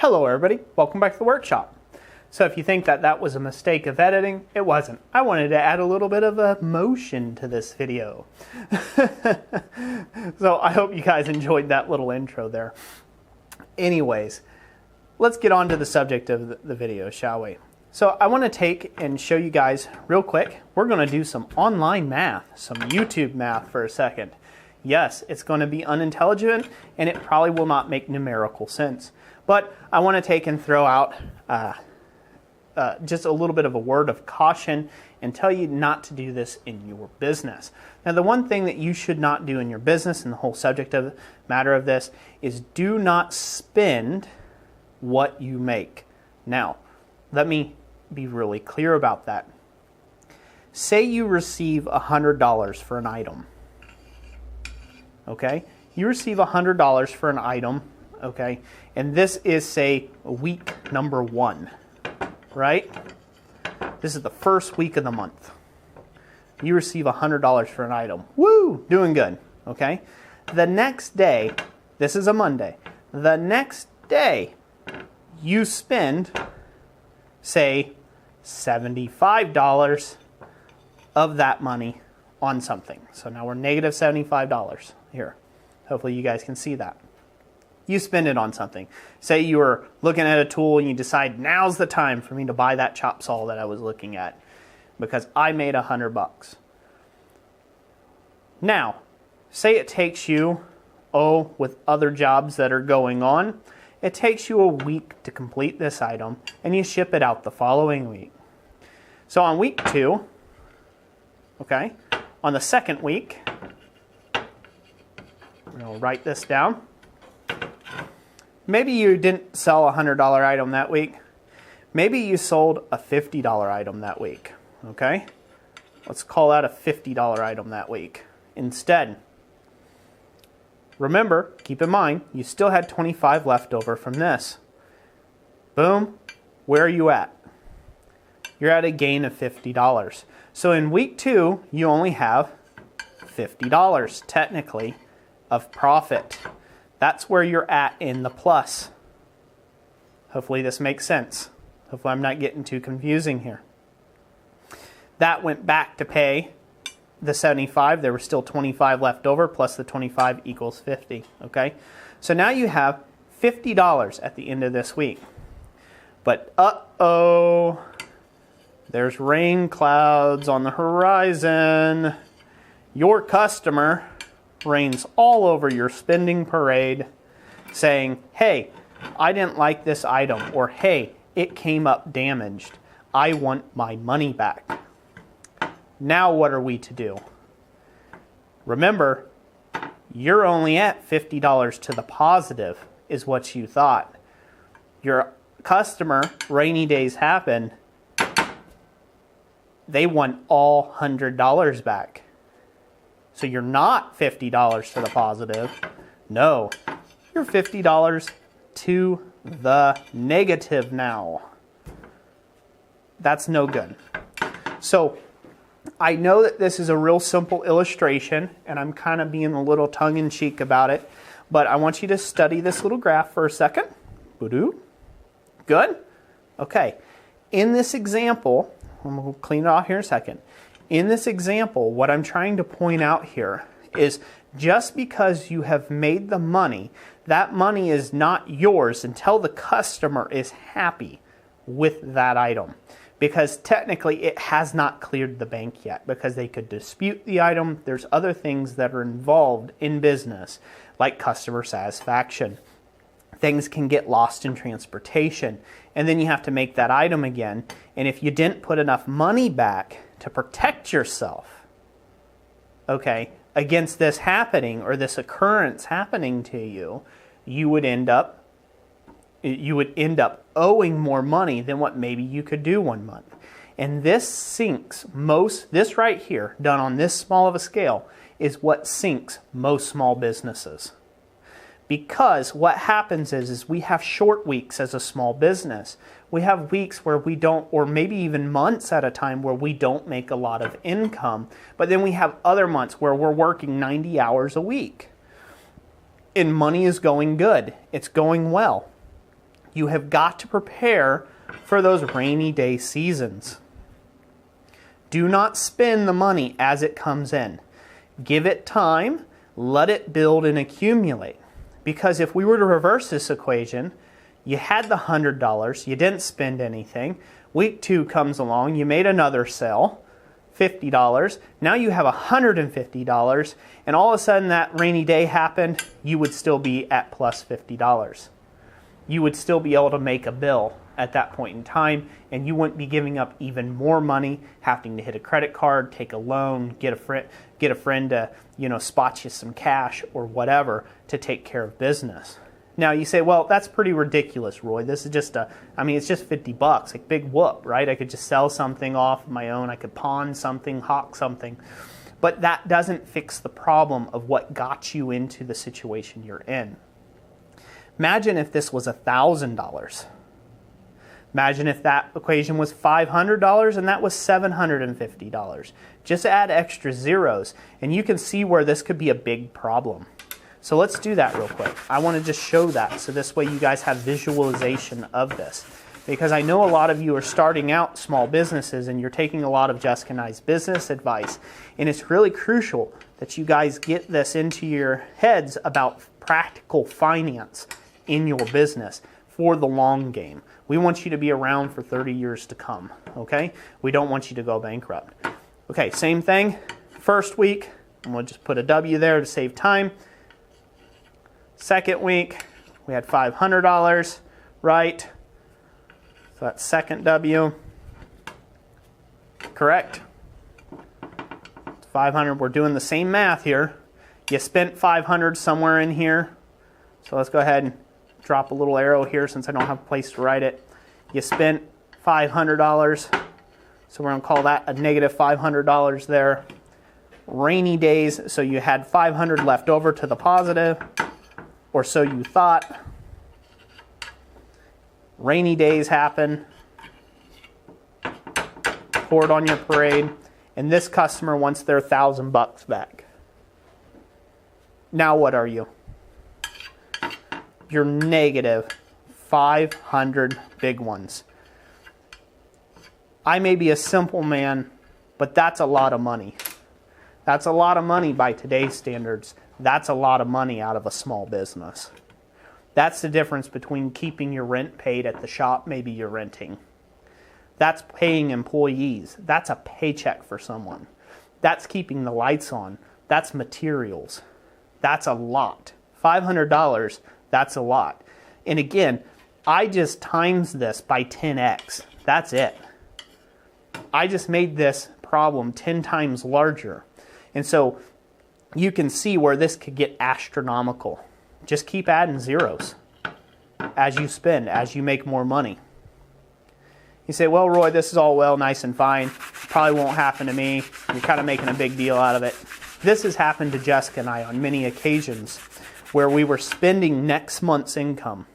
Hello everybody, welcome back to the workshop. So if you think that that was a mistake of editing, it wasn't. I wanted to add a little bit of emotion to this video. So I hope you guys enjoyed that little intro there. Anyways, let's get on to the subject of the video, shall we? So I want to take and show you guys real quick. We're going to do some online math, some YouTube math for a second. Yes, it's going to be unintelligent and it probably will not make numerical sense. But I want to take and throw out just a little bit of a word of caution and tell you not to do this in your business. Now, the one thing that you should not do in your business, and the whole subject of matter of this, is do not spend what you make. Now, let me be really clear about that. Say you receive $100 for an item. Okay? You receive $100 for an item, okay? And this is, say, week number 1, right? This is the first week of the month. You receive $100 for an item. Woo! Doing good, okay? The next day, this is a Monday, the next day, you spend, say, $75 of that money on something. So now we're negative $75 here. Hopefully you guys can see that. You spend it on something. Say you were looking at a tool and you decide now's the time for me to buy that chop saw that I was looking at because I made $100. Now, say it takes you, with other jobs that are going on, it takes you a week to complete this item and you ship it out the following week. So on week 2, okay, on the second week, we're going to write this down. Maybe you didn't sell a $100 item that week. Maybe you sold a $50 item that week, okay? Let's call that a $50 item that week instead. Remember, keep in mind, you still had $25 left over from this. Boom, where are you at? You're at a gain of $50. So in week 2, you only have $50 technically of profit. That's where you're at in the plus. Hopefully this makes sense. Hopefully I'm not getting too confusing here. That went back to pay the 75. There was still 25 left over, plus the 25 equals 50. Okay? So now you have $50 at the end of this week. But uh-oh, there's rain clouds on the horizon. Your customer rains all over your spending parade saying, hey, I didn't like this item, or hey, it came up damaged. I want my money back. Now what are we to do? Remember, you're only at $50 to the positive is what you thought. Your customer, rainy days happen, they want all $100 back. So you're not $50 to the positive. No, you're $50 to the negative now. That's no good. So I know that this is a real simple illustration, and I'm kind of being a little tongue-in-cheek about it, but I want you to study this little graph for a second. Good? Okay. In this example, I'm going to clean it off here in a second. In this example, what I'm trying to point out here is just because you have made the money, that money is not yours until the customer is happy with that item. Because technically it has not cleared the bank yet, because they could dispute the item. There's other things that are involved in business, like customer satisfaction. Things can get lost in transportation, and then you have to make that item again. And if you didn't put enough money back to protect yourself, okay, against this happening or this occurrence happening to you, you would end up owing more money than what maybe you could do 1 month. And this sinks this right here, done on this small of a scale, is what sinks most small businesses. Because what happens is we have short weeks as a small business. We have weeks where we don't, or maybe even months at a time where we don't make a lot of income. But then we have other months where we're working 90 hours a week. And money is going good. It's going well. You have got to prepare for those rainy day seasons. Do not spend the money as it comes in. Give it time, let it build and accumulate. Because if we were to reverse this equation, you had the $100, you didn't spend anything. Week 2 comes along, you made another sale, $50. Now you have $150, and all of a sudden that rainy day happened, you would still be at plus $50. You would still be able to make a bill at that point in time, and you wouldn't be giving up even more money, having to hit a credit card, take a loan, get a friend to, spot you some cash or whatever to take care of business. Now you say, well, that's pretty ridiculous, Roy. This is just it's just $50, like big whoop, right? I could just sell something off of my own. I could pawn something, hawk something. But that doesn't fix the problem of what got you into the situation you're in. Imagine if this was $1,000. Imagine if that equation was $500 and that was $750. Just add extra zeros and you can see where this could be a big problem. So let's do that real quick. I want to just show that so this way you guys have visualization of this. Because I know a lot of you are starting out small businesses and you're taking a lot of Jessica and I's business advice. And it's really crucial that you guys get this into your heads about practical finance in your business for the long game. We want you to be around for 30 years to come, okay? We don't want you to go bankrupt. Okay, same thing. First week, and we'll just put a W there to save time. Second week, we had $500, right? So that's second W. Correct. It's 500. We're doing the same math here. You spent 500 somewhere in here. So let's go ahead and drop a little arrow here since I don't have a place to write it. You spent $500. So we're going to call that a negative $500 there. Rainy days, so you had 500 left over to the positive, or so you thought. Rainy days happen. Poured on your parade, and this customer wants their $1,000 back. Now what are you? You're negative 500 big ones. I may be a simple man, but that's a lot of money. That's a lot of money by today's standards. That's a lot of money out of a small business. That's the difference between keeping your rent paid at the shop maybe you're renting. That's paying employees. That's a paycheck for someone. That's keeping the lights on. That's materials. That's a lot. $500, that's a lot. And again, I just times this by 10x. That's it. I just made this problem 10 times larger. And so you can see where this could get astronomical. Just keep adding zeros as you spend, as you make more money. You say, well, Roy, this is all well, nice and fine. Probably won't happen to me. You're kind of making a big deal out of it. This has happened to Jessica and I on many occasions where we were spending next month's income.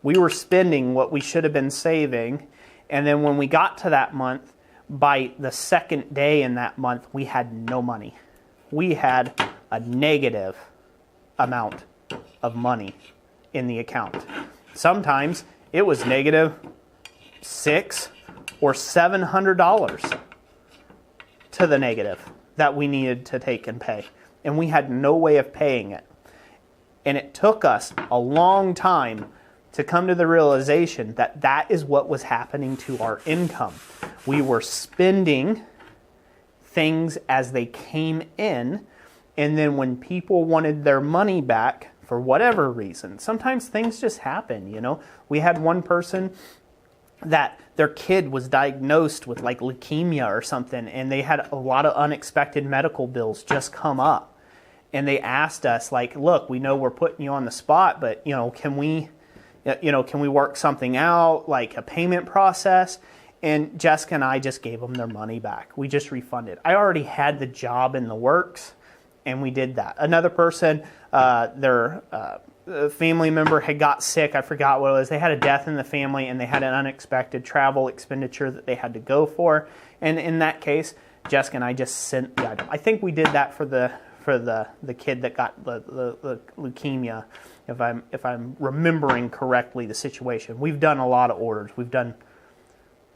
We were spending what we should have been saving, and then when we got to that month, by the second day in that month, we had no money. We had a negative amount of money in the account. Sometimes it was negative $600 or $700 to the negative that we needed to take and pay. And we had no way of paying it. And it took us a long time to come to the realization that that is what was happening to our income. We were spending things as they came in, and then when people wanted their money back for whatever reason, sometimes things just happen, you know. We had one person that their kid was diagnosed with like leukemia or something, and they had a lot of unexpected medical bills just come up. And they asked us, like, look, we know we're putting you on the spot, but, can we work something out, like a payment process? And Jessica and I just gave them their money back. We just refunded. I already had the job in the works, and we did that. Another person, their family member had got sick. I forgot what it was. They had a death in the family, and they had an unexpected travel expenditure that they had to go for. And in that case, Jessica and I just sent the item. I think we did that for the kid that got the leukemia. if I'm remembering correctly the situation. We've done a lot of orders. We've done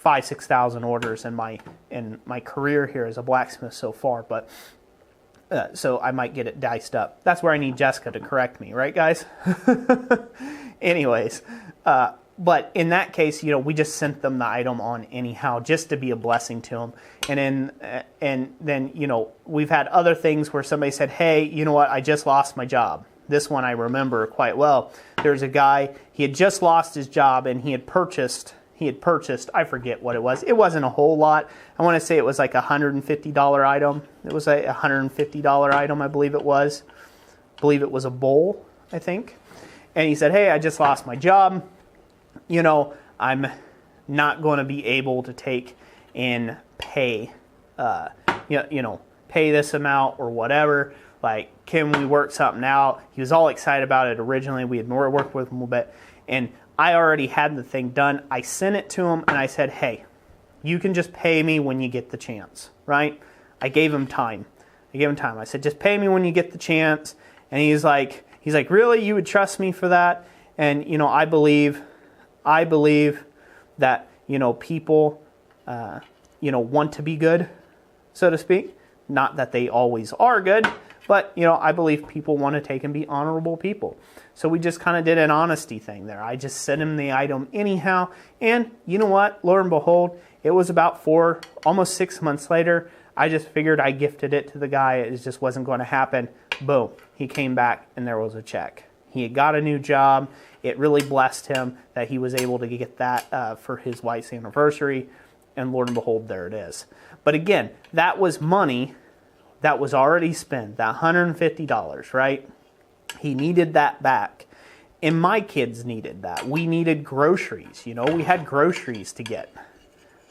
5,000-6,000 orders in my career here as a blacksmith so far, but so I might get it diced up. That's where I need Jessica to correct me, right, guys? Anyways, but in that case, we just sent them the item on anyhow, just to be a blessing to them. And then we've had other things where somebody said, "Hey, you know what? I just lost my job." This one I remember quite well. There's a guy, he had just lost his job, and he had purchased, I forget what it was. It wasn't a whole lot. I want to say it was like a $150 item. It was a $150 item, I believe it was. I believe it was a bowl, I think. And he said, "Hey, I just lost my job. I'm not going to be able to take and pay, pay this amount or whatever. Like, can we work something out?" He was all excited about it originally. We had more worked with him a little bit. And I already had the thing done. I sent it to him and I said, "Hey, you can just pay me when you get the chance," right? I gave him time. I said, "Just pay me when you get the chance." And he's like, "Really? You would trust me for that?" And, I believe that, people, want to be good, so to speak. Not that they always are good, but, I believe people want to take and be honorable people. So we just kind of did an honesty thing there. I just sent him the item anyhow. And you know what? Lo and behold, it was about almost 6 months later. I just figured I gifted it to the guy. It just wasn't going to happen. Boom. He came back and there was a check. He had got a new job. It really blessed him that he was able to get that for his wife's anniversary. And Lord and behold, there it is. But again, that was money that was already spent, that $150, right? He needed that back. And my kids needed that. We needed groceries. We had groceries to get.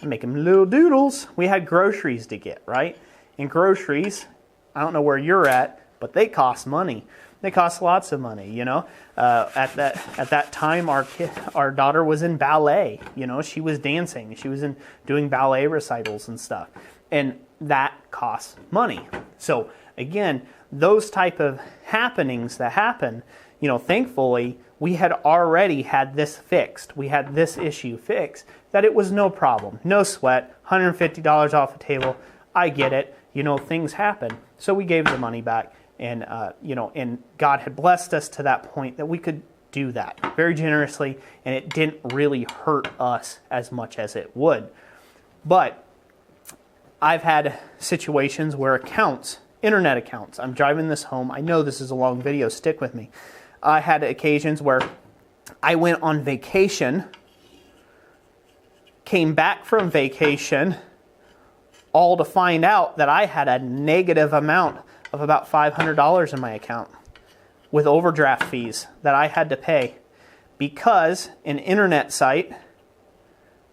I'm making little doodles. We had groceries to get, right? And groceries, I don't know where you're at, but they cost money. They cost lots of money, At that time, our daughter was in ballet. She was dancing. She was doing ballet recitals and stuff. And that costs money. So again, those type of happenings that happen, thankfully, we had already had this fixed. We had this issue fixed, that it was no problem, no sweat, $150 off the table. I get it. Things happen. So we gave the money back. And, and God had blessed us to that point that we could do that very generously, and it didn't really hurt us as much as it would. But I've had situations where internet accounts, I'm driving this home. I know this is a long video. Stick with me. I had occasions where I went on vacation, came back from vacation, all to find out that I had a negative amount of about $500 in my account with overdraft fees that I had to pay because an internet site,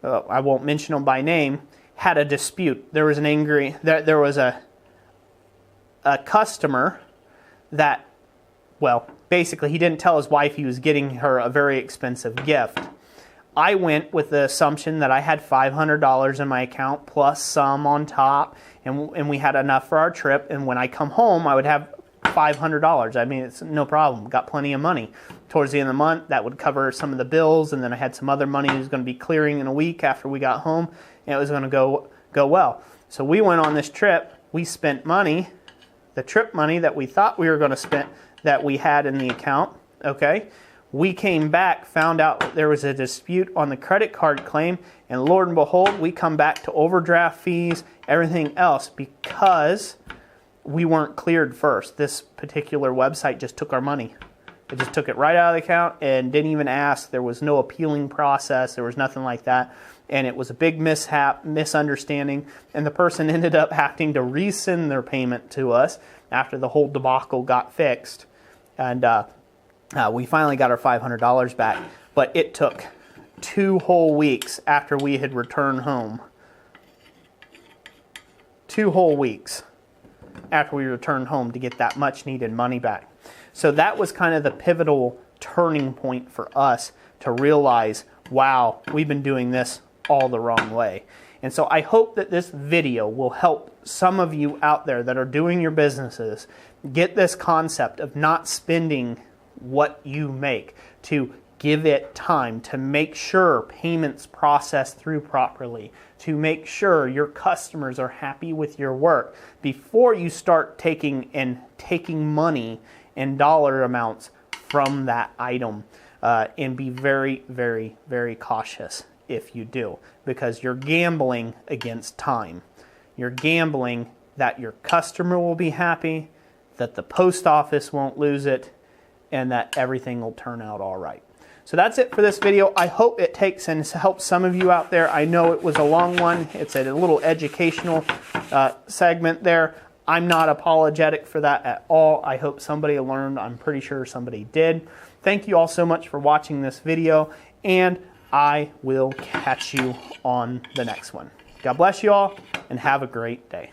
I won't mention them by name, had a dispute. There was there was a customer that, basically he didn't tell his wife he was getting her a very expensive gift. I went with the assumption that I had $500 in my account plus some on top, and we had enough for our trip. And when I come home, I would have $500. I mean, it's no problem. Got plenty of money. Towards the end of the month, that would cover some of the bills, and then I had some other money that was going to be clearing in a week after we got home, and it was going to go well. So we went on this trip. We spent money, the trip money that we thought we were going to spend, that we had in the account, okay? We came back, found out there was a dispute on the credit card claim, and Lord and behold, we come back to overdraft fees, everything else, because we weren't cleared first. This particular website just took our money. It just took it right out of the account and didn't even ask. There was no appealing process. There was nothing like that. And it was a big misunderstanding, and the person ended up having to resend their payment to us after the whole debacle got fixed. And we finally got our $500 back, but it took 2 whole weeks after we had returned home. 2 whole weeks after we returned home to get that much needed money back. So that was kind of the pivotal turning point for us to realize, wow, we've been doing this all the wrong way. And so I hope that this video will help some of you out there that are doing your businesses get this concept of not spending what you make, to give it time, to make sure payments process through properly, to make sure your customers are happy with your work before you start taking money and dollar amounts from that item. And be very, very, very cautious if you do, because you're gambling against time. You're gambling that your customer will be happy, that the post office won't lose it, and that everything will turn out all right. So that's it for this video. I hope it takes and helps some of you out there. I know it was a long one. It's a little educational segment there. I'm not apologetic for that at all. I hope somebody learned. I'm pretty sure somebody did. Thank you all so much for watching this video, and I will catch you on the next one. God bless you all, and have a great day.